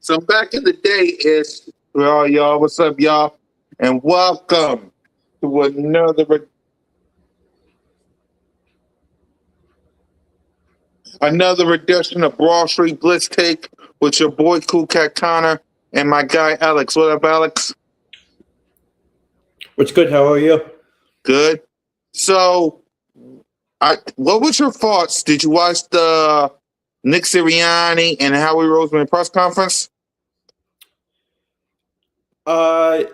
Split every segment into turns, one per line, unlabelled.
So back in the day, it's well, y'all. What's up, y'all? And welcome to another edition of Broad Street Blitz Take with your boy Cool Cat Connor and my guy Alex. What up, Alex?
What's good? How are you?
Good. So, what was your thoughts? Did you watch the Nick Sirianni and Howie Roseman press conference?
I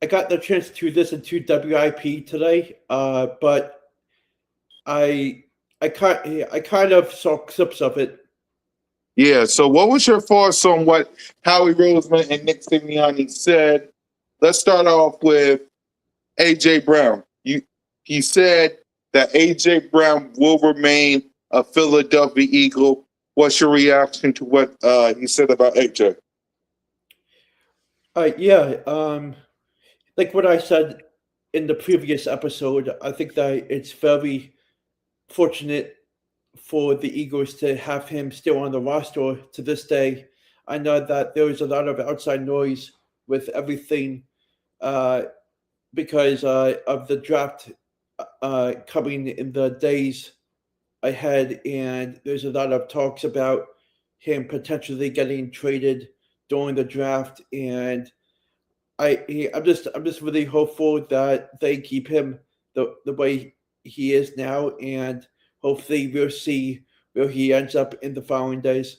got the chance to listen to WIP today, but I kind of saw clips of it.
Yeah. So, what was your thoughts on what Howie Roseman and Nick Sirianni said? Let's start off with AJ Brown. He said that AJ Brown will remain a Philadelphia Eagle. What's your reaction to what he said about AJ?
Like what I said in the previous episode, I think that it's very fortunate for the Eagles to have him still on the roster to this day. I know that there was a lot of outside noise with everything because of the draft coming in the days ahead, and there's a lot of talks about him potentially getting traded during the draft, and I'm just really hopeful that they keep him the way he is now, and hopefully we'll see where he ends up in the following days.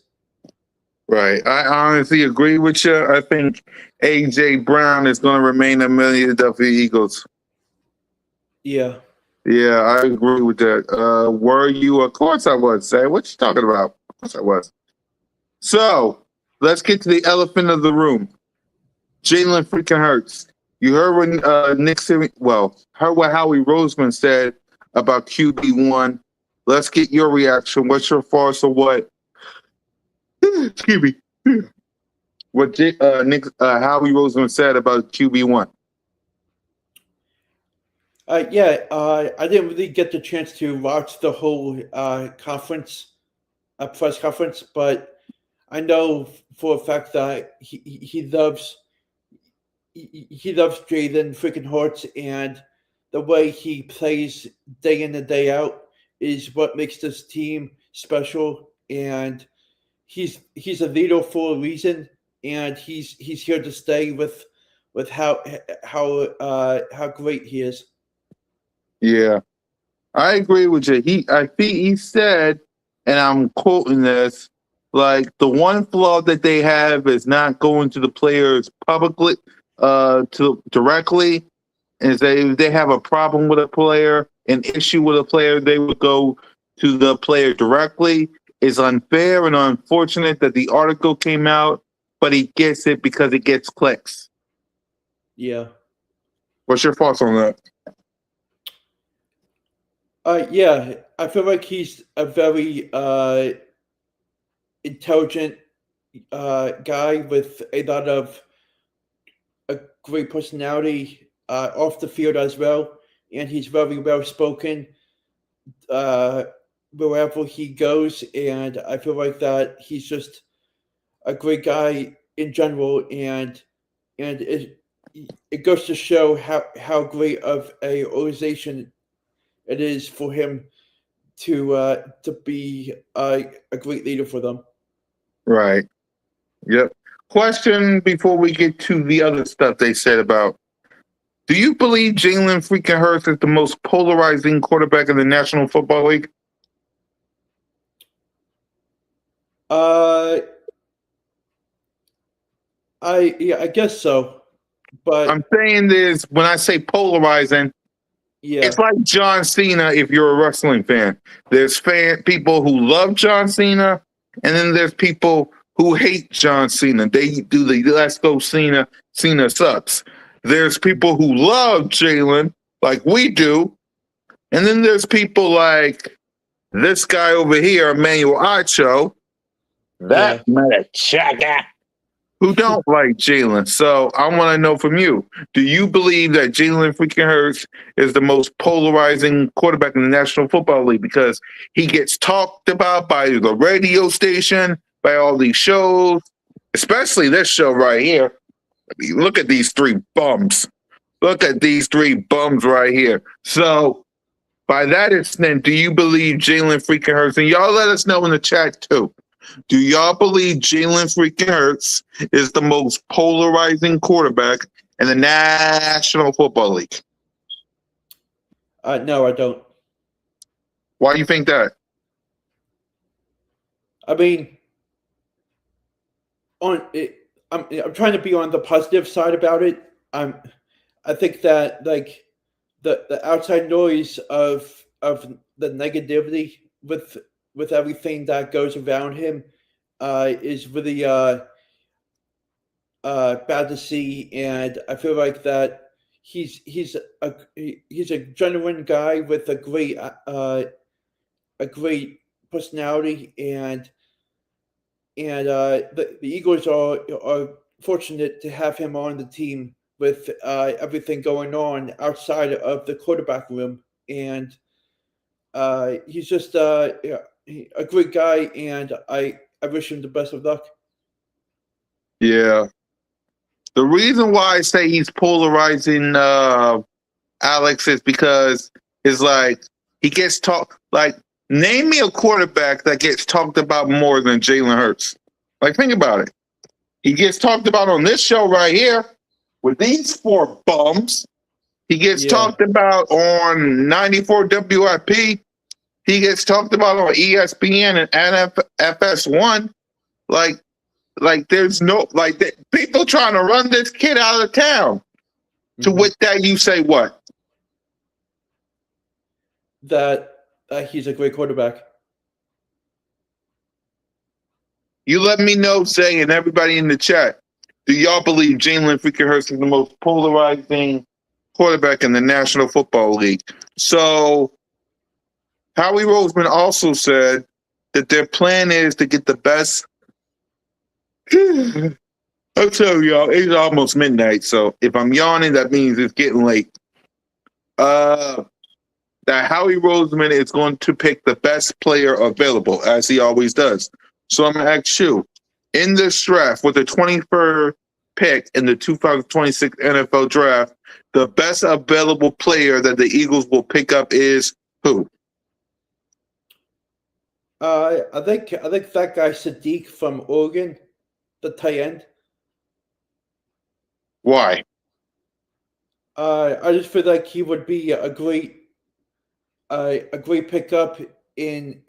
Right. I honestly agree with you. I think AJ Brown is going to remain a Philadelphia Eagles.
Yeah.
Yeah, I agree with that. Were you? Of course I was. Say, what you talking about? Of course I was. So let's get to the elephant of the room. Jalen freaking Hurts. You heard when heard what Howie Roseman said about QB1. Let's get your reaction. What's your thoughts on what? Excuse me. What Howie Roseman said about QB1?
I didn't really get the chance to watch the whole press conference, but I know for a fact that he loves Jalen freaking Hurts, and the way he plays day in and day out is what makes this team special. And he's a leader for a reason, and he's here to stay with how great he is.
Yeah, I agree with you. I think he said, and I'm quoting this, like the one flaw that they have is not going to the players publicly, directly. And if they have a problem with a player, an issue with a player, they would go to the player directly. It's unfair and unfortunate that the article came out, but he gets it because it gets clicks.
Yeah.
What's your thoughts on that?
I feel like he's a very intelligent guy with a lot of a great personality off the field as well, and he's very well spoken wherever he goes, and I feel like that he's just a great guy in general, and it goes to show how great of a organization it is for him to be a great leader for them.
Right. Yep. Question before we get to the other stuff they said about. Do you believe Jalen freaking Hurts is the most polarizing quarterback in the National Football League?
I guess so. But
I'm saying this when I say polarizing.
Yeah.
It's like John Cena if you're a wrestling fan. There's people who love John Cena, and then there's people who hate John Cena. They do the let's go Cena sucks. There's people who love Jalen like we do, and then there's people like this guy over here, Emmanuel Acho, that motherfucker, who don't like Jalen. So I want to know from you, do you believe that Jalen freaking Hurts is the most polarizing quarterback in the National Football League because he gets talked about by the radio station, by all these shows, especially this show right here. I mean, look at these three bums. Look at these three bums right here. So, by that extent, do you believe Jalen freaking Hurts? And y'all let us know in the chat too. Do y'all believe Jalen freaking Hurts is the most polarizing quarterback in the National Football League?
No, I don't.
Why do you think that?
I mean, I'm trying to be on the positive side about it. I think that like the outside noise of the negativity with everything that goes around him is really bad to see, and I feel like that he's a genuine guy with a great personality, and the Eagles are fortunate to have him on the team with everything going on outside of the quarterback room, and he's just a great guy, and I wish him the best of luck.
Yeah. The reason why I say he's polarizing, Alex, is because it's like he gets talked. Like, name me a quarterback that gets talked about more than Jalen Hurts. Like, think about it. He gets talked about on this show right here with these four bums. He gets talked about on 94 WIP. He gets talked about on ESPN and FS1. Like there's no people trying to run this kid out of town. To with that, you say what?
That he's a great quarterback.
You let me know, Zay, and everybody in the chat. Do y'all believe Jalen freaking Hurts is the most polarizing quarterback in the National Football League? So, Howie Roseman also said that their plan is to get the best. I'll tell y'all, it's almost midnight, so if I'm yawning, that means it's getting late. That Howie Roseman is going to pick the best player available, as he always does. So I'm going to ask you, in this draft, with the 23rd pick in the 2026 NFL draft, the best available player that the Eagles will pick up is who?
I think that guy Sadiq from Oregon, the tight end.
Why?
I just feel like he would be a great pickup in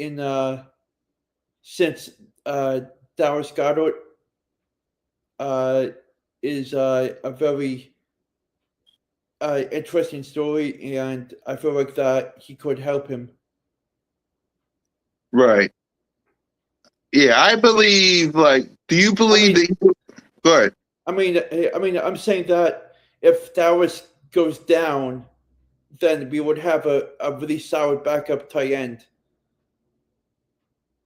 since Dallas Goddard is a very interesting story, and I feel like that he could help him.
Right. Yeah, I believe. Like, do you believe that? Go ahead.
I mean, I'm saying that if Dallas goes down, then we would have a really solid backup tight end.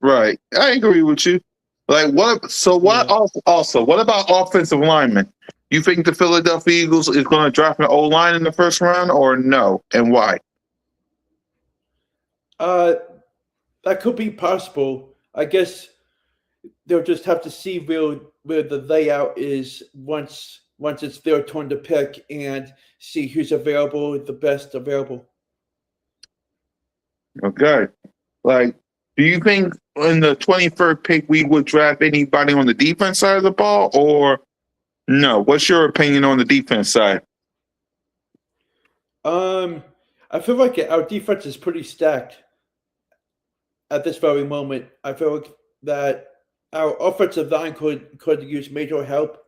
Right. I agree with you. Like, what? So what?
Yeah.
Also, what about offensive linemen? You think the Philadelphia Eagles is going to draft an O-line in the first round, or no? And why?
That could be possible. I guess they'll just have to see where the layout is once it's their turn to pick and see who's available, the best available.
Okay. Like, do you think in the 23rd pick we would draft anybody on the defense side of the ball, or no? What's your opinion on the defense side?
I feel like our defense is pretty stacked at this very moment. I feel like that our offensive line could use major help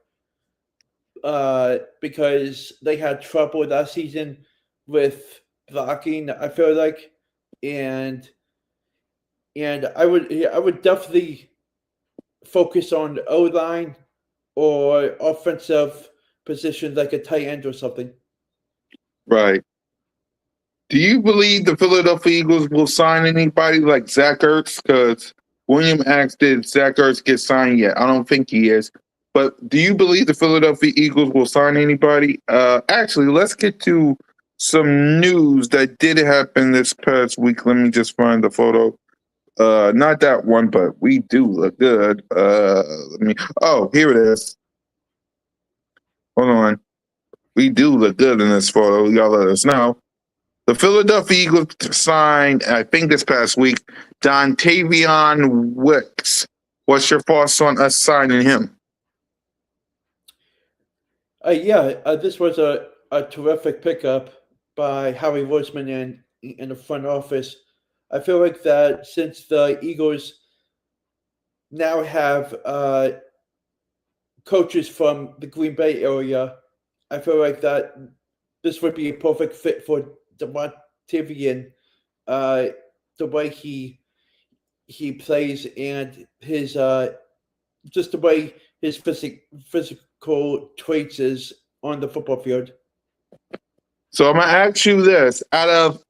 because they had trouble last season with blocking, I feel like, and I would definitely focus on O-line or offensive positions like a tight end or something.
Right. Do you believe the Philadelphia Eagles will sign anybody like Zach Ertz? Because William asked, did Zach Ertz get signed yet? I don't think he is. But do you believe the Philadelphia Eagles will sign anybody? Actually, let's get to some news that did happen this past week. Let me just find the photo. not that one, but we do look good. Here it is. Hold on. We do look good in this photo. Y'all let us know. The Philadelphia Eagles signed, I think this past week, Dontavion Wicks. What's your thoughts on us signing him?
This was a terrific pickup by Howie Roseman in the front office. I feel like that since the Eagles now have coaches from the Green Bay area, I feel like that this would be a perfect fit for Dontavion, the way he plays and his just the way his physical traits is on the football field.
So I'm gonna ask you this: out of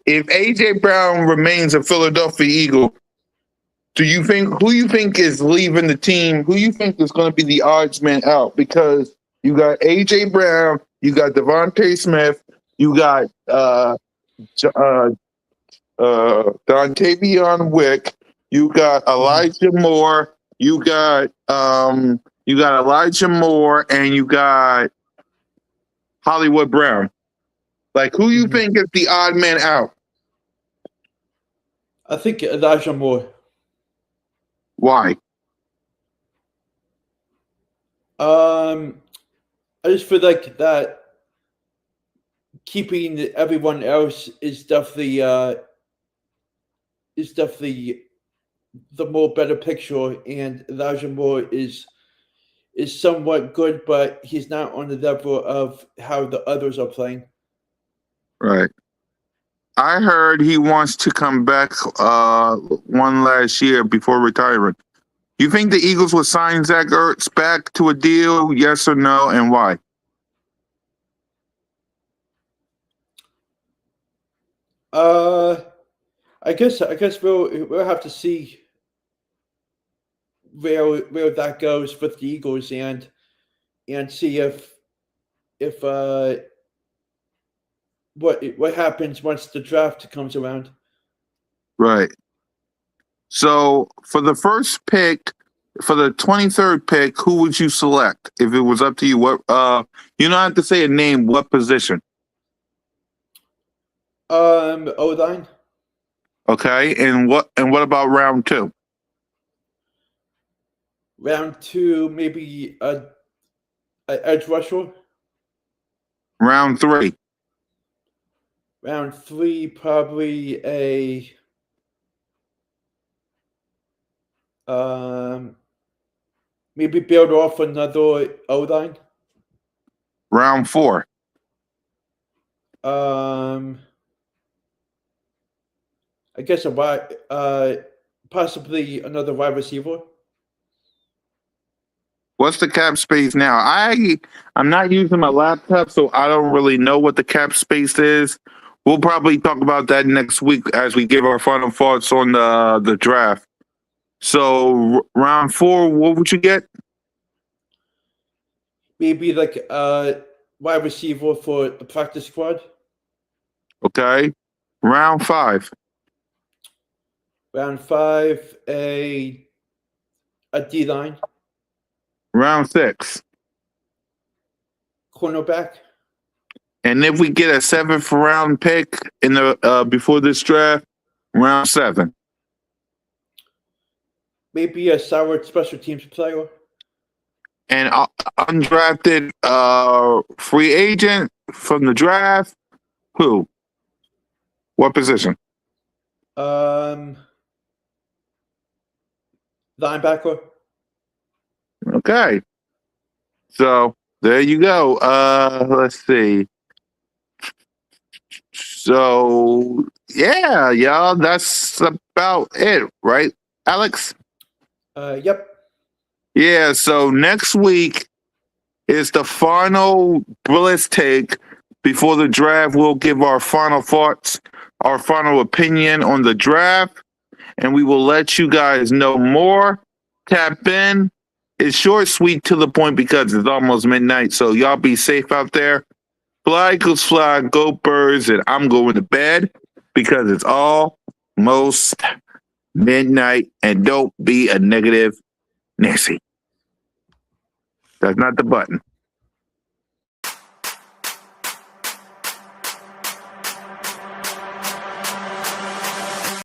if AJ Brown remains a Philadelphia Eagle, who you think is leaving the team? Who you think is going to be the odds man out? Because you got AJ Brown, you got Devontae Smith, you got Dontavion Wick, you got Elijah Moore, you got Elijah Moore, and you got Hollywood Brown. Like, who you think is the odd man out?
I think Elijah Moore.
Why?
I just feel like that keeping everyone else is definitely the more better picture, and Elijah Moore is somewhat good, but he's not on the level of how the others are playing.
Right. I heard he wants to come back one last year before retiring. You think the Eagles will sign Zach Ertz back to a deal? Yes or no, and why?
I guess we'll have to see where that goes with the Eagles and see if what happens once the draft comes around.
Right. So for the first pick, for the 23rd pick, who would you select if it was up to you? What you don't have to say a name. What position?
O-line.
Okay, and what about round 2?
Round 2, maybe a edge rusher.
Round 3.
Round 3, probably a maybe build off another O-line.
Round 4.
I guess possibly another wide receiver.
What's the cap space now? I'm not using my laptop, so I don't really know what the cap space is. We'll probably talk about that next week as we give our final thoughts on the draft. So round 4, what would you get?
Maybe like a wide receiver for the practice squad.
Okay. Round 5.
Round 5, a D-line.
Round 6.
Cornerback.
And if we get a 7th round pick in the before this draft, round 7.
Maybe a solid special teams player.
And undrafted free agent from the draft. Who? What position?
Linebacker.
Okay. So there you go. Let's see. So yeah, y'all, that's about it, right, Alex?
Yep.
Yeah, so next week is the final Blitz take before the draft. We'll give our final thoughts, our final opinion on the draft, and we will let you guys know more. Tap in. It's short, sweet, to the point because it's almost midnight, so y'all be safe out there. Fly, Eagles fly, go Birds, and I'm going to bed because it's all most midnight, and don't be a negative Nancy. That's not the button.